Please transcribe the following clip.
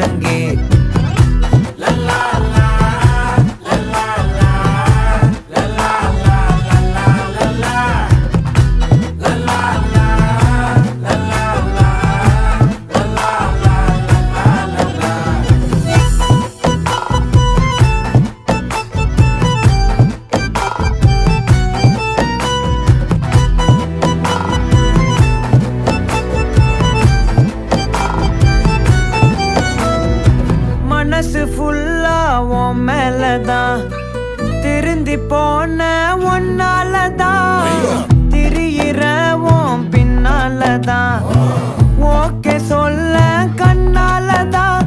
முழங்கே மனசு ஃபுல்லா உன் மேலதான் திருந்தி போன ஒன்னாலதான் திரியிற உன் பின்னாலதான் ஓகே சொல்ல கண்ணாலதான்